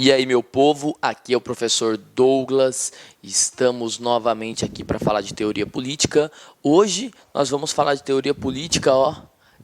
E aí, meu povo, aqui é o professor Douglas. Estamos novamente aqui para falar de teoria política. Hoje nós vamos falar de teoria política,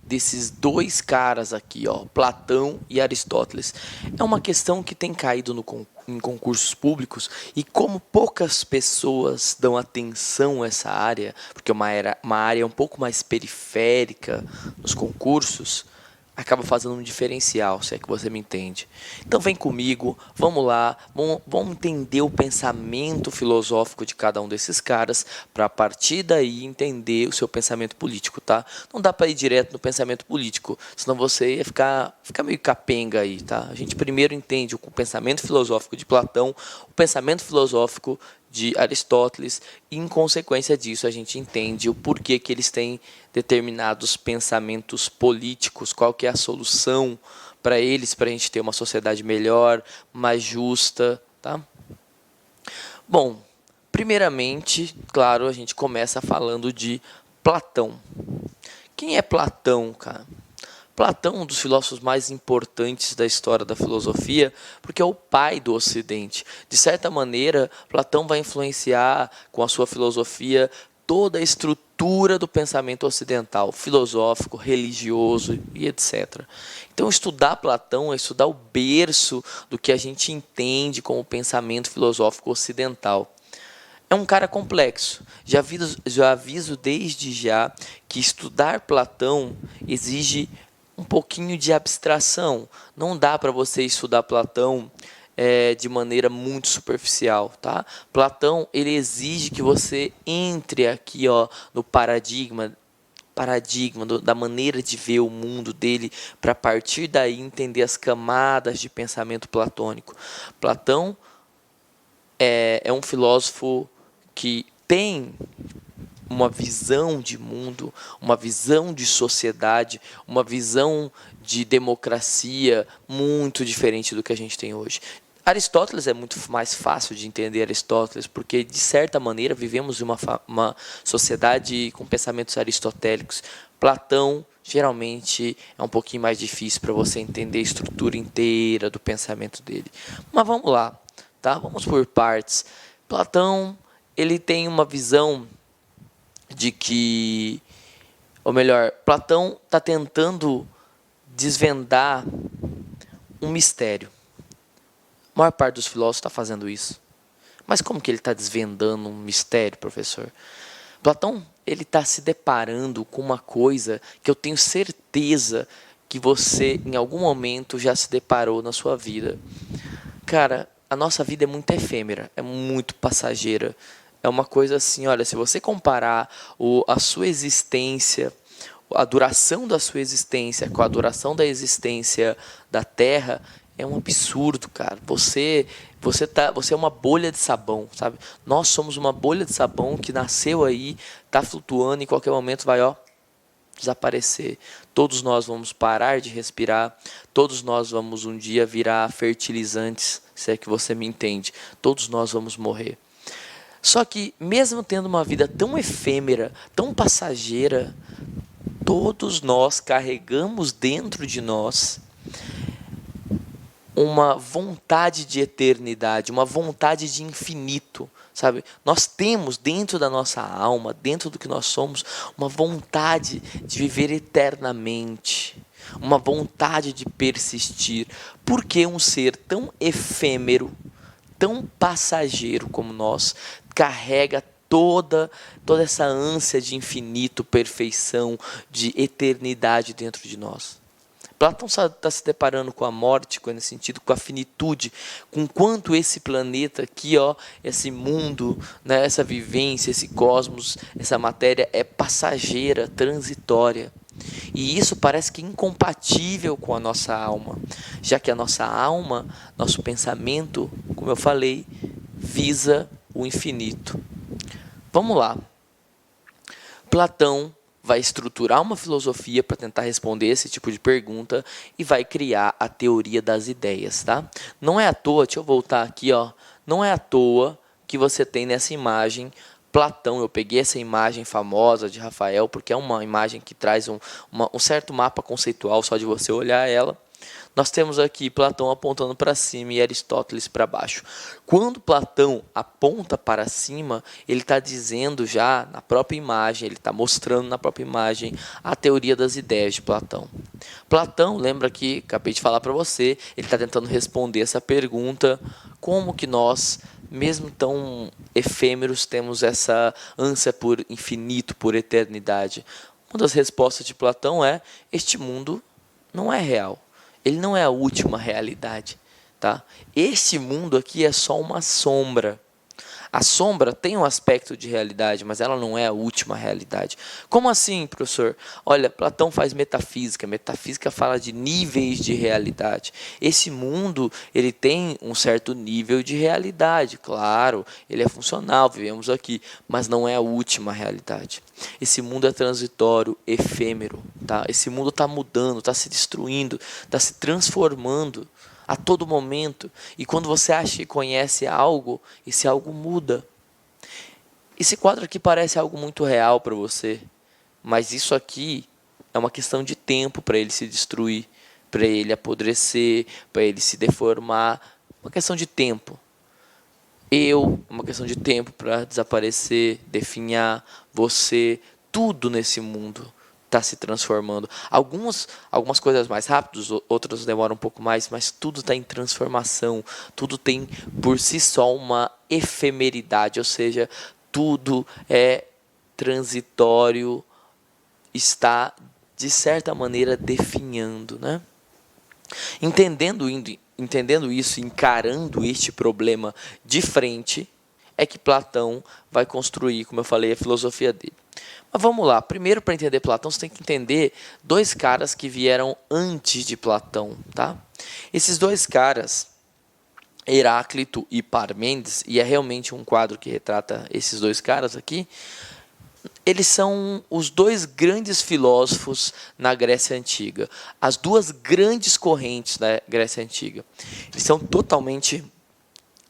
desses dois caras aqui, Platão e Aristóteles. É uma questão que tem caído em concursos públicos e como poucas pessoas dão atenção a essa área, porque é uma área um pouco mais periférica nos concursos, acaba fazendo um diferencial, se é que você me entende. Então vem comigo, vamos lá, vamos entender o pensamento filosófico de cada um desses caras, para a partir daí entender o seu pensamento político, tá? Não dá para ir direto no pensamento político, senão você ia ficar meio capenga aí, tá? A gente primeiro entende o pensamento filosófico de Platão, o pensamento filosófico de Aristóteles, e em consequência disso a gente entende o porquê que eles têm determinados pensamentos políticos, qual que é a solução para eles, para a gente ter uma sociedade melhor, mais justa, tá? Bom, primeiramente, claro, a gente começa falando de Platão. Quem é Platão, cara? Platão é um dos filósofos mais importantes da história da filosofia, porque é o pai do Ocidente. De certa maneira, Platão vai influenciar com a sua filosofia toda a estrutura do pensamento ocidental, filosófico, religioso e etc. Então, estudar Platão é estudar o berço do que a gente entende como pensamento filosófico ocidental. É um cara complexo. Já aviso desde já que estudar Platão exige um pouquinho de abstração. Não dá para você estudar Platão de maneira muito superficial, tá? Platão, ele exige que você entre aqui, no paradigma da maneira de ver o mundo dele, para a partir daí entender as camadas de pensamento platônico. Platão é um filósofo que tem uma visão de mundo, uma visão de sociedade, uma visão de democracia muito diferente do que a gente tem hoje. Aristóteles é muito mais fácil de entender Aristóteles, porque, de certa maneira, vivemos em uma sociedade com pensamentos aristotélicos. Platão, geralmente, é um pouquinho mais difícil para você entender a estrutura inteira do pensamento dele. Mas vamos lá, tá? Vamos por partes. Platão, ele tem uma visão de que, ou melhor, Platão está tentando desvendar um mistério. A maior parte dos filósofos está fazendo isso. Mas como que ele está desvendando um mistério, professor? Platão, ele está se deparando com uma coisa que eu tenho certeza que você, em algum momento, já se deparou na sua vida. Cara, a nossa vida é muito efêmera, é muito passageira. É uma coisa assim, olha, se você comparar a sua existência, a duração da sua existência com a duração da existência da Terra, é um absurdo, cara. Você é uma bolha de sabão, sabe? Nós somos uma bolha de sabão que nasceu aí, está flutuando e em qualquer momento vai, desaparecer. Todos nós vamos parar de respirar, todos nós vamos um dia virar fertilizantes, se é que você me entende. Todos nós vamos morrer. Só que, mesmo tendo uma vida tão efêmera, tão passageira, todos nós carregamos dentro de nós uma vontade de eternidade, uma vontade de infinito, sabe? Nós temos dentro da nossa alma, dentro do que nós somos, uma vontade de viver eternamente, uma vontade de persistir. Porque um ser tão efêmero, tão passageiro como nós, carrega toda essa ânsia de infinito, perfeição, de eternidade dentro de nós. Platão está se deparando com a morte, nesse sentido, com a finitude, com quanto esse planeta aqui, esse mundo, né, essa vivência, esse cosmos, essa matéria é passageira, transitória. E isso parece que é incompatível com a nossa alma, já que a nossa alma, nosso pensamento, como eu falei, visa o infinito. Vamos lá. Platão vai estruturar uma filosofia para tentar responder esse tipo de pergunta e vai criar a teoria das ideias, tá? Não é à toa, deixa eu voltar aqui, não é à toa que você tem nessa imagem Platão. Eu peguei essa imagem famosa de Rafael, porque é uma imagem que traz um certo mapa conceitual, só de você olhar ela. Nós temos aqui Platão apontando para cima e Aristóteles para baixo. Quando Platão aponta para cima, ele está dizendo já na própria imagem, ele está mostrando na própria imagem a teoria das ideias de Platão. Platão, lembra que acabei de falar para você, ele está tentando responder essa pergunta: como que nós, mesmo tão efêmeros, temos essa ânsia por infinito, por eternidade? Uma das respostas de Platão é: este mundo não é real. Ele não é a última realidade, tá? Este mundo aqui é só uma sombra. A sombra tem um aspecto de realidade, mas ela não é a última realidade. Como assim, professor? Olha, Platão faz metafísica. Metafísica fala de níveis de realidade. Esse mundo, ele tem um certo nível de realidade. Claro, ele é funcional, vivemos aqui, mas não é a última realidade. Esse mundo é transitório, efêmero, tá? Esse mundo está mudando, está se destruindo, está se transformando a todo momento. E quando você acha que conhece algo, esse algo muda. Esse quadro aqui parece algo muito real para você, mas isso aqui é uma questão de tempo para ele se destruir, para ele apodrecer, para ele se deformar. Uma questão de tempo. Uma questão de tempo para desaparecer, definhar, você, tudo nesse mundo está se transformando. Algumas coisas mais rápidas, outras demoram um pouco mais, mas tudo está em transformação. Tudo tem por si só uma efemeridade, ou seja, tudo é transitório, está de certa maneira definhando, né? Entendendo isso, encarando este problema de frente, é que Platão vai construir, como eu falei, a filosofia dele. Mas vamos lá, primeiro para entender Platão, você tem que entender dois caras que vieram antes de Platão, tá? Esses dois caras, Heráclito e Parmênides, e é realmente um quadro que retrata esses dois caras aqui, eles são os dois grandes filósofos na Grécia Antiga, as duas grandes correntes da Grécia Antiga. Eles são totalmente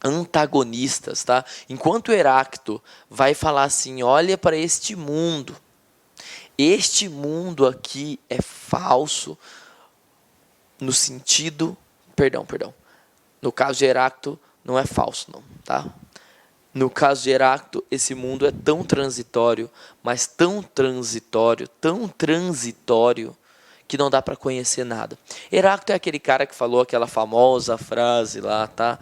antagonistas, tá? Enquanto Heráclito vai falar assim: olha para este mundo aqui é falso, no sentido, perdão, no caso de Heráclito não é falso não, tá? No caso de Heráclito, esse mundo é tão transitório, mas tão transitório, que não dá para conhecer nada. Heráclito é aquele cara que falou aquela famosa frase lá, tá?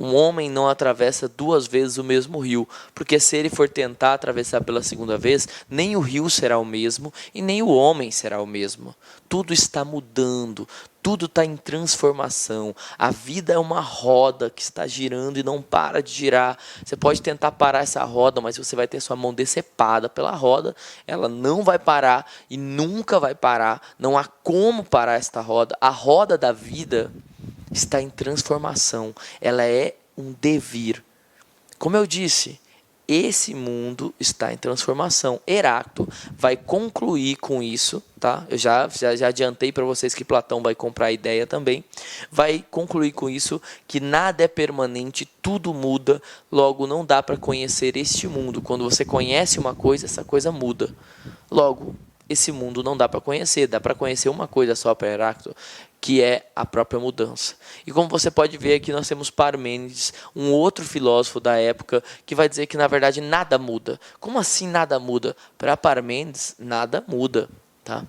Um homem não atravessa duas vezes o mesmo rio, porque se ele for tentar atravessar pela segunda vez, nem o rio será o mesmo e nem o homem será o mesmo. Tudo está mudando, tudo está em transformação. A vida é uma roda que está girando e não para de girar. Você pode tentar parar essa roda, mas você vai ter sua mão decepada pela roda. Ela não vai parar e nunca vai parar. Não há como parar esta roda. A roda da vida está em transformação, ela é um devir. Como eu disse, esse mundo está em transformação. Heráclito vai concluir com isso, tá? Eu já adiantei para vocês que Platão vai comprar a ideia também. Vai concluir com isso que nada é permanente, tudo muda, logo não dá para conhecer este mundo. Quando você conhece uma coisa, essa coisa muda. Logo, esse mundo não dá para conhecer, dá para conhecer uma coisa só para Heráclito, que é a própria mudança. E como você pode ver aqui, nós temos Parmênides, um outro filósofo da época, que vai dizer que na verdade nada muda. Como assim nada muda? Para Parmênides, nada muda, tá?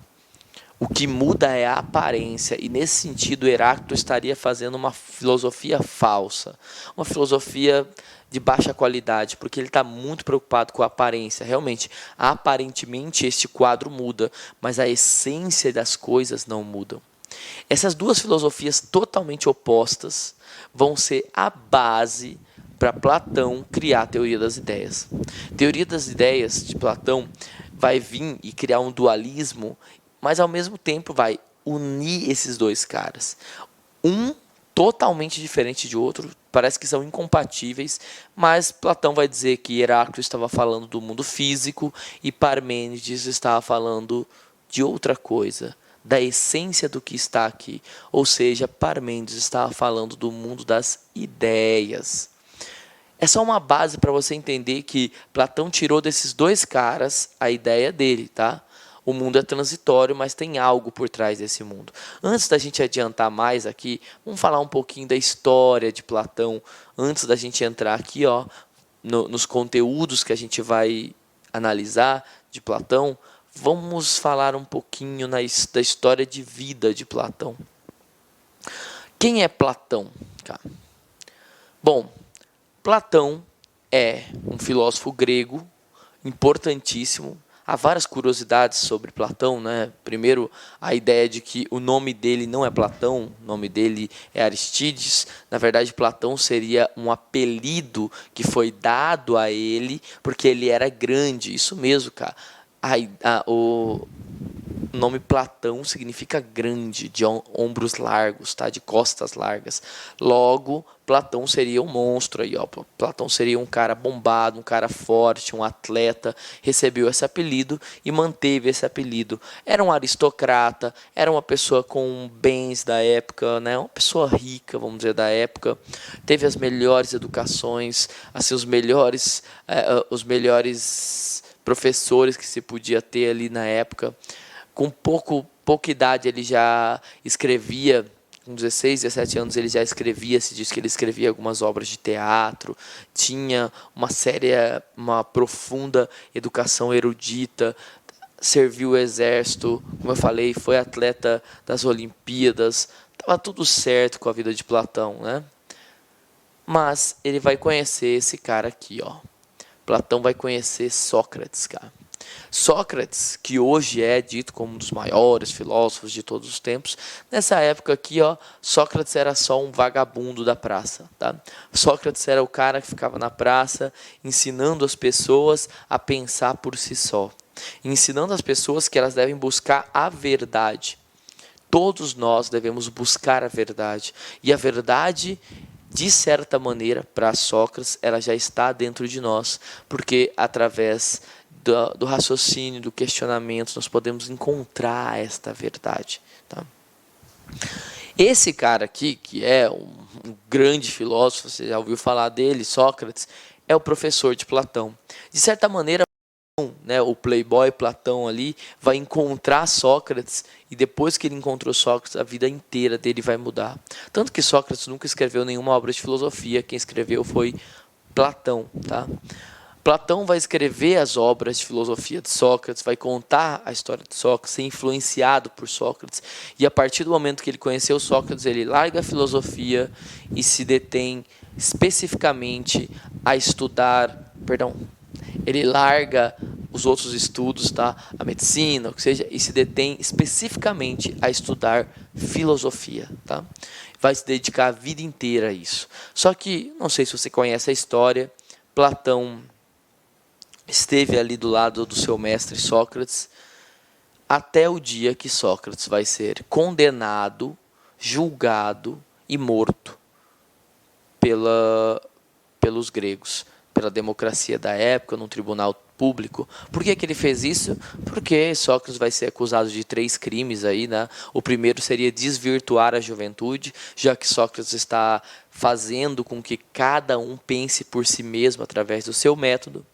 O que muda é a aparência, e nesse sentido Heráclito estaria fazendo uma filosofia falsa, uma filosofia de baixa qualidade, porque ele está muito preocupado com a aparência. Realmente, aparentemente este quadro muda, mas a essência das coisas não mudam. Essas duas filosofias totalmente opostas vão ser a base para Platão criar a teoria das ideias. A teoria das ideias de Platão vai vir e criar um dualismo, mas ao mesmo tempo vai unir esses dois caras. Um totalmente diferente de outro, parece que são incompatíveis, mas Platão vai dizer que Heráclito estava falando do mundo físico e Parmênides estava falando de outra coisa, da essência do que está aqui. Ou seja, Parmênides estava falando do mundo das ideias. É só uma base para você entender que Platão tirou desses dois caras a ideia dele, tá? O mundo é transitório, mas tem algo por trás desse mundo. Antes da gente adiantar mais aqui, vamos falar um pouquinho da história de Platão. Antes da gente entrar aqui, ó, nos conteúdos que a gente vai analisar de Platão, vamos falar um pouquinho da história de vida de Platão. Quem é Platão, cara? Bom, Platão é um filósofo grego importantíssimo. Há várias curiosidades sobre Platão, né? Primeiro, a ideia de que o nome dele não é Platão, o nome dele é Aristides. Na verdade, Platão seria um apelido que foi dado a ele porque ele era grande. Isso mesmo, cara. O nome Platão significa grande, de ombros largos, tá? De costas largas. Logo, Platão seria um monstro aí, ó. Platão seria um cara bombado, um cara forte, um atleta, recebeu esse apelido e manteve esse apelido. Era um aristocrata, era uma pessoa com bens da época, né? Uma pessoa rica, vamos dizer, da época. Teve as melhores educações, assim, os melhores professores que se podia ter ali na época. Com pouca idade ele já escrevia, com 16, 17 anos ele já escrevia, se diz que ele escrevia algumas obras de teatro, tinha uma profunda educação erudita, serviu o exército, como eu falei, foi atleta das Olimpíadas, estava tudo certo com a vida de Platão, né? Mas ele vai conhecer esse cara aqui, ó. Platão vai conhecer Sócrates, cara. Sócrates, que hoje é dito como um dos maiores filósofos de todos os tempos, nessa época aqui, ó, Sócrates era só um vagabundo da praça, tá? Sócrates era o cara que ficava na praça ensinando as pessoas a pensar por si só, ensinando as pessoas que elas devem buscar a verdade. Todos nós devemos buscar a verdade, e a verdade, de certa maneira, para Sócrates, ela já está dentro de nós, porque através do raciocínio, do questionamento, nós podemos encontrar esta verdade. Tá? Esse cara aqui, que é um grande filósofo, você já ouviu falar dele, Sócrates, é o professor de Platão. De certa maneira, né, o playboy Platão ali vai encontrar Sócrates, e depois que ele encontrou Sócrates, a vida inteira dele vai mudar. Tanto que Sócrates nunca escreveu nenhuma obra de filosofia, quem escreveu foi Platão. Tá? Platão vai escrever as obras de filosofia de Sócrates, vai contar a história de Sócrates, ser influenciado por Sócrates, e a partir do momento que ele conheceu Sócrates, ele larga a filosofia e se detém especificamente a estudar, ele larga os outros estudos, tá? A medicina, o que seja, e se detém especificamente a estudar filosofia, tá? Vai se dedicar a vida inteira a isso. Só que, não sei se você conhece a história, Platão esteve ali do lado do seu mestre Sócrates, até o dia que Sócrates vai ser condenado, julgado e morto pelos gregos, pela democracia da época, num tribunal público. Por que ele fez isso? Porque Sócrates vai ser acusado de 3 crimes aí, né? O primeiro seria desvirtuar a juventude, já que Sócrates está fazendo com que cada um pense por si mesmo através do seu método.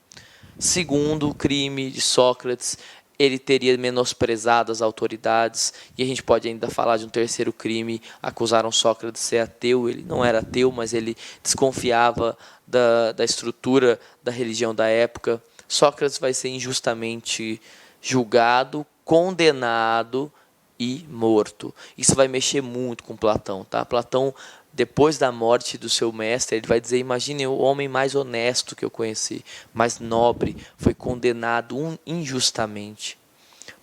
Segundo crime de Sócrates, ele teria menosprezado as autoridades, e a gente pode ainda falar de um terceiro crime. Acusaram Sócrates de ser ateu. Ele não era ateu, mas ele desconfiava da estrutura da religião da época. Sócrates vai ser injustamente julgado, condenado e morto. Isso vai mexer muito com Platão, tá? Platão, depois da morte do seu mestre, ele vai dizer: imagine o homem mais honesto que eu conheci, mais nobre, foi condenado injustamente.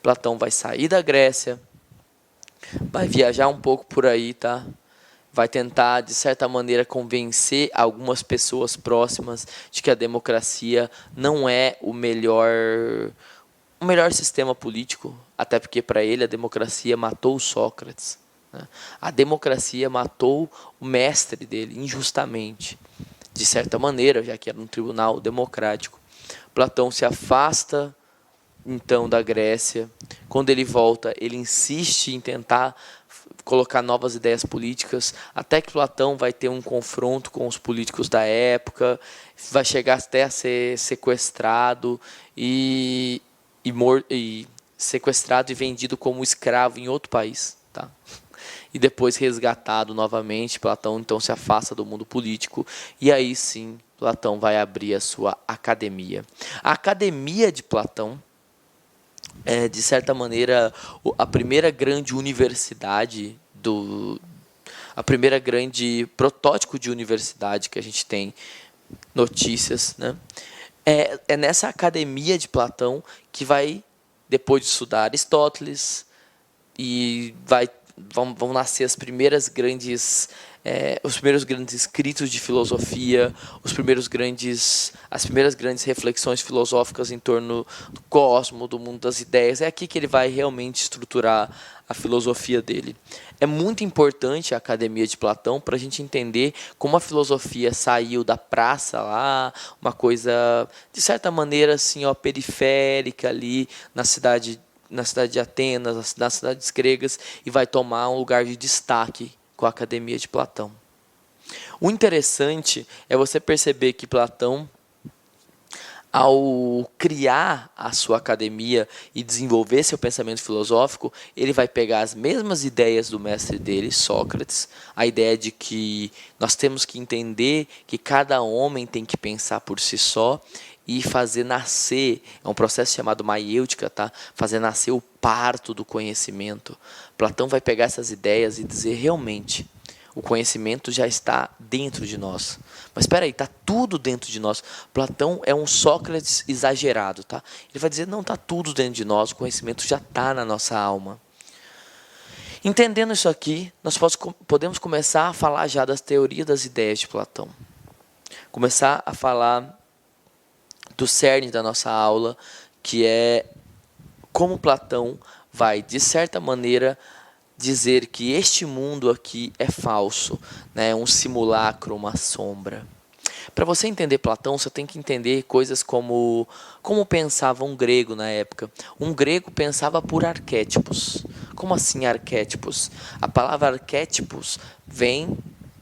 Platão vai sair da Grécia, vai viajar um pouco por aí, tá? Vai tentar, de certa maneira, convencer algumas pessoas próximas de que a democracia não é o melhor sistema político, até porque para ele a democracia matou Sócrates. Né? A democracia matou o mestre dele injustamente, de certa maneira, já que era um tribunal democrático. Platão se afasta então da Grécia. Quando ele volta, ele insiste em tentar colocar novas ideias políticas, até que Platão vai ter um confronto com os políticos da época, vai chegar até a ser sequestrado e sequestrado e vendido como escravo em outro país, tá? E depois resgatado novamente. Platão então se afasta do mundo político e aí sim Platão vai abrir a sua academia. A academia de Platão é, de certa maneira, a primeira grande universidade a primeira grande protótipo de universidade que a gente tem notícias, né? É nessa academia de Platão que vai, depois de estudar Aristóteles, e vão nascer os primeiros grandes escritos de filosofia, as primeiras grandes reflexões filosóficas em torno do cosmos, do mundo das ideias. É aqui que ele vai realmente estruturar a filosofia dele. É muito importante a Academia de Platão para a gente entender como a filosofia saiu da praça lá, uma coisa de certa maneira assim, ó, periférica ali na cidade de Atenas, nas cidades gregas, e vai tomar um lugar de destaque com a Academia de Platão. O interessante é você perceber que Platão, ao criar a sua academia e desenvolver seu pensamento filosófico, ele vai pegar as mesmas ideias do mestre dele, Sócrates, a ideia de que nós temos que entender que cada homem tem que pensar por si só e fazer nascer, é um processo chamado maiêutica, tá? Fazer nascer o parto do conhecimento. Platão vai pegar essas ideias e dizer realmente, o conhecimento já está dentro de nós. Mas espera aí, está tudo dentro de nós. Platão é um Sócrates exagerado, tá? Ele vai dizer, não, está tudo dentro de nós, o conhecimento já está na nossa alma. Entendendo isso aqui, nós podemos começar a falar já das teorias das ideias de Platão. Começar a falar do cerne da nossa aula, que é como Platão vai, de certa maneira, dizer que este mundo aqui é falso, né? Um simulacro, uma sombra. Para você entender Platão, você tem que entender coisas como pensava um grego na época. Um grego pensava por arquétipos. Como assim arquétipos? A palavra arquétipos vem,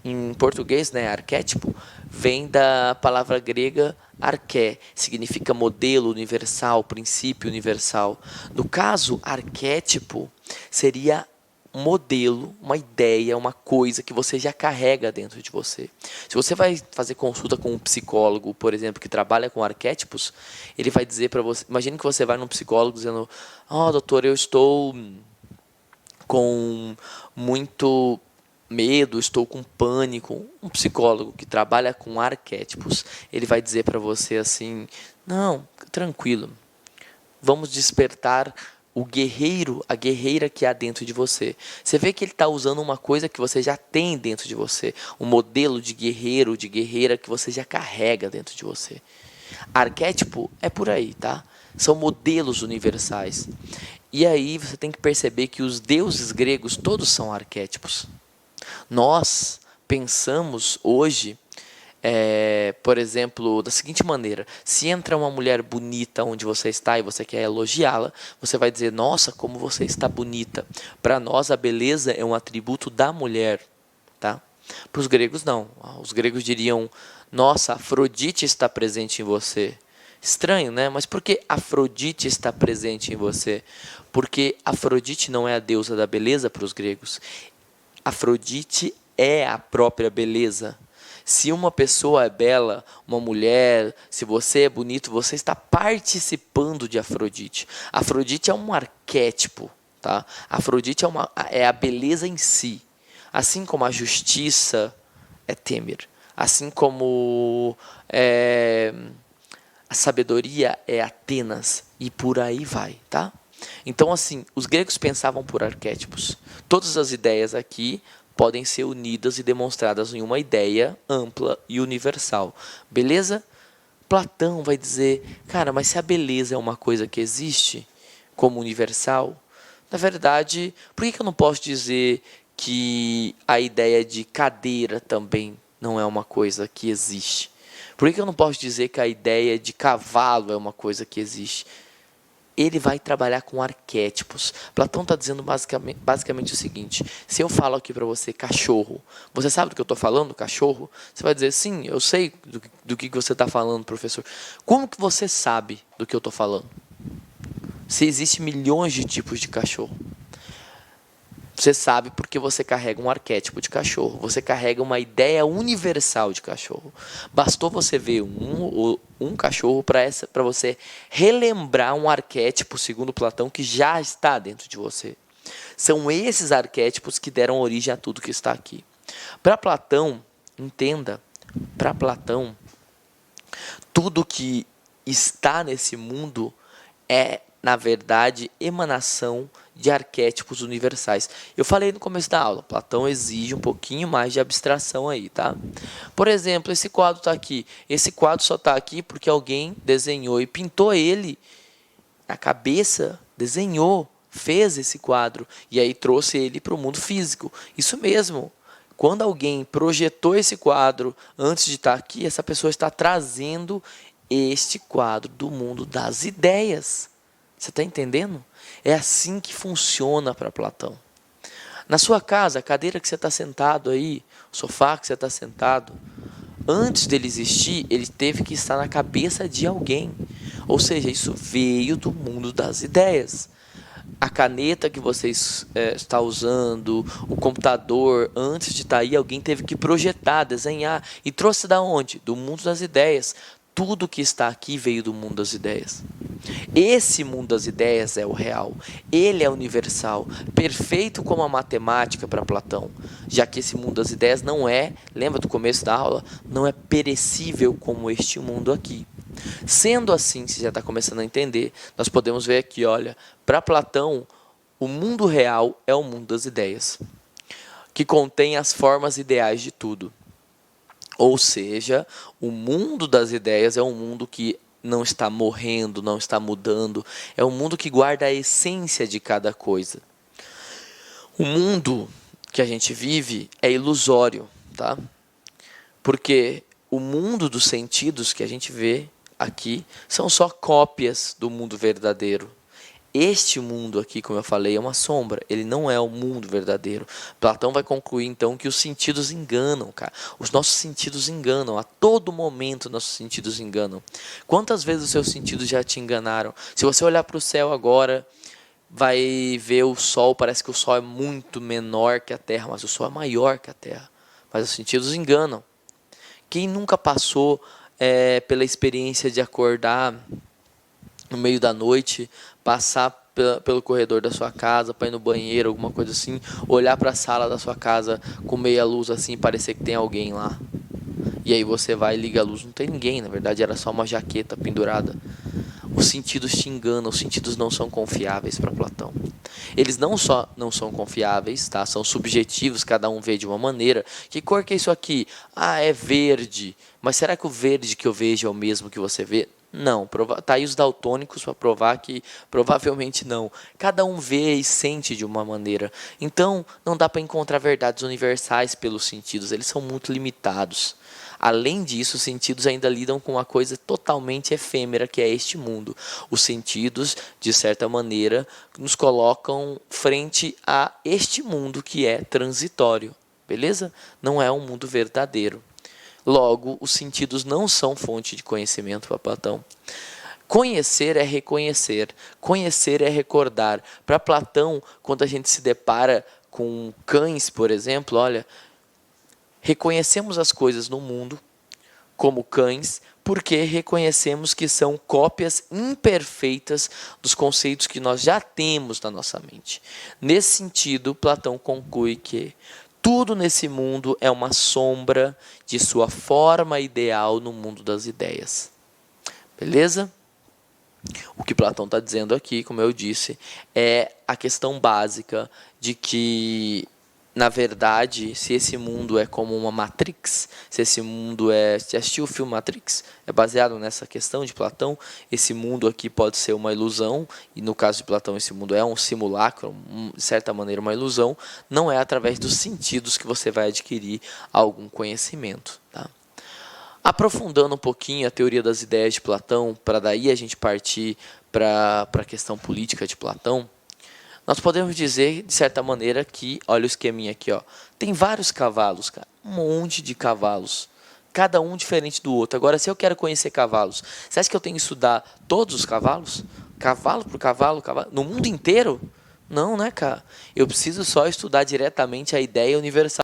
em português, né, arquétipo, vem da palavra grega arqué, significa modelo universal, princípio universal. No caso, arquétipo seria um modelo, uma ideia, uma coisa que você já carrega dentro de você. Se você vai fazer consulta com um psicólogo, por exemplo, que trabalha com arquétipos, ele vai dizer para você, imagine que você vai num psicólogo dizendo, doutor, eu estou com muito medo, estou com pânico. Um psicólogo que trabalha com arquétipos, ele vai dizer para você assim, não, tranquilo, vamos despertar o guerreiro, a guerreira que há dentro de você. Você vê que ele está usando uma coisa que você já tem dentro de você, um modelo de guerreiro, de guerreira que você já carrega dentro de você. Arquétipo é por aí, tá? São modelos universais. E aí você tem que perceber que os deuses gregos todos são arquétipos. Nós pensamos hoje, por exemplo, da seguinte maneira: se entra uma mulher bonita onde você está e você quer elogiá-la, você vai dizer, nossa, como você está bonita. Para nós, a beleza é um atributo da mulher. Tá? Para os gregos, não. Os gregos diriam, nossa, Afrodite está presente em você. Estranho, né? Mas por que Afrodite está presente em você? Porque Afrodite não é a deusa da beleza para os gregos. Afrodite é a própria beleza. Se uma pessoa é bela, uma mulher, se você é bonito, você está participando de Afrodite. Afrodite é um arquétipo, tá? Afrodite é a beleza em si. Assim como a justiça é Temer. Assim como a sabedoria é Atenas. E por aí vai, tá? Então, assim, os gregos pensavam por arquétipos. Todas as ideias aqui podem ser unidas e demonstradas em uma ideia ampla e universal. Beleza? Platão vai dizer, cara, mas se a beleza é uma coisa que existe como universal, na verdade, por que eu não posso dizer que a ideia de cadeira também não é uma coisa que existe? Por que eu não posso dizer que a ideia de cavalo é uma coisa que existe? Ele vai trabalhar com arquétipos. Platão está dizendo basicamente o seguinte, se eu falo aqui para você cachorro, você sabe do que eu estou falando, cachorro? Você vai dizer, sim, eu sei do que você está falando, professor. Como que você sabe do que eu estou falando? Se existem milhões de tipos de cachorro. Você sabe porque você carrega um arquétipo de cachorro. Você carrega uma ideia universal de cachorro. Bastou você ver um cachorro para você relembrar um arquétipo, segundo Platão, que já está dentro de você. São esses arquétipos que deram origem a tudo que está aqui. Para Platão, entenda, para Platão, tudo que está nesse mundo é, na verdade, emanação de arquétipos universais. Eu falei no começo da aula, Platão exige um pouquinho mais de abstração aí, tá? Por exemplo, esse quadro está aqui. Esse quadro só está aqui porque alguém desenhou e pintou ele na cabeça, desenhou, fez esse quadro e aí trouxe ele para o mundo físico. Isso mesmo. Quando alguém projetou esse quadro antes de estar aqui, essa pessoa está trazendo este quadro do mundo das ideias. Você está entendendo? É assim que funciona para Platão. Na sua casa, a cadeira que você está sentado aí, o sofá que você está sentado, antes dele existir, ele teve que estar na cabeça de alguém. Ou seja, isso veio do mundo das ideias. A caneta que você está usando, o computador, antes de estar aí, alguém teve que projetar, desenhar. E trouxe da onde? Do mundo das ideias. Tudo que está aqui veio do mundo das ideias. Esse mundo das ideias é o real. Ele é universal, perfeito como a matemática para Platão, já que esse mundo das ideias não é, lembra do começo da aula, não é perecível como este mundo aqui. Sendo assim, você já está começando a entender, nós podemos ver aqui, olha, para Platão, o mundo real é o mundo das ideias, que contém as formas ideais de tudo. Ou seja, o mundo das ideias é um mundo que não está morrendo, não está mudando, é um mundo que guarda a essência de cada coisa. O mundo que a gente vive é ilusório, tá? Porque o mundo dos sentidos que a gente vê aqui são só cópias do mundo verdadeiro. Este mundo aqui, como eu falei, é uma sombra. Ele não é o mundo verdadeiro. Platão vai concluir, então, que os sentidos enganam, cara. Os nossos sentidos enganam. A todo momento, nossos sentidos enganam. Quantas vezes os seus sentidos já te enganaram? Se você olhar para o céu agora, vai ver o Sol. Parece que o Sol é muito menor que a Terra, mas o Sol é maior que a Terra. Mas os sentidos enganam. Quem nunca passou pela experiência de acordar no meio da noite, passar pelo corredor da sua casa, para ir no banheiro, alguma coisa assim, olhar para a sala da sua casa com meia luz assim, parecer que tem alguém lá. E aí você vai e liga a luz, não tem ninguém, na verdade era só uma jaqueta pendurada. Os sentidos te enganam, os sentidos não são confiáveis para Platão. Eles não só não são confiáveis, tá? São subjetivos, cada um vê de uma maneira. Que cor que é isso aqui? Ah, é verde. Mas será que o verde que eu vejo é o mesmo que você vê? Não, tá aí os daltônicos para provar que provavelmente não. Cada um vê e sente de uma maneira. Então, não dá para encontrar verdades universais pelos sentidos, eles são muito limitados. Além disso, os sentidos ainda lidam com uma coisa totalmente efêmera, que é este mundo. Os sentidos, de certa maneira, nos colocam frente a este mundo que é transitório, beleza? Não é um mundo verdadeiro. Logo, os sentidos não são fonte de conhecimento para Platão. Conhecer é reconhecer, conhecer é recordar. Para Platão, quando a gente se depara com cães, por exemplo, olha, reconhecemos as coisas no mundo como cães, porque reconhecemos que são cópias imperfeitas dos conceitos que nós já temos na nossa mente. Nesse sentido, Platão conclui que tudo nesse mundo é uma sombra de sua forma ideal no mundo das ideias. Beleza? O que Platão está dizendo aqui, como eu disse, é a questão básica de que, na verdade, se esse mundo é como uma Matrix, se esse mundo é... Você assistiu o filme Matrix? É baseado nessa questão de Platão. Esse mundo aqui pode ser uma ilusão, e no caso de Platão esse mundo é um simulacro, de certa maneira uma ilusão. Não é através dos sentidos que você vai adquirir algum conhecimento, tá? Aprofundando um pouquinho a teoria das ideias de Platão, para daí a gente partir para a questão política de Platão, nós podemos dizer, de certa maneira, que, olha o esqueminha aqui, ó, tem vários cavalos, cara, um monte de cavalos, cada um diferente do outro. Agora, se eu quero conhecer cavalos, você acha que eu tenho que estudar todos os cavalos? Cavalo por cavalo, cavalo. No mundo inteiro? Não, né, cara? Eu preciso só estudar diretamente a ideia universal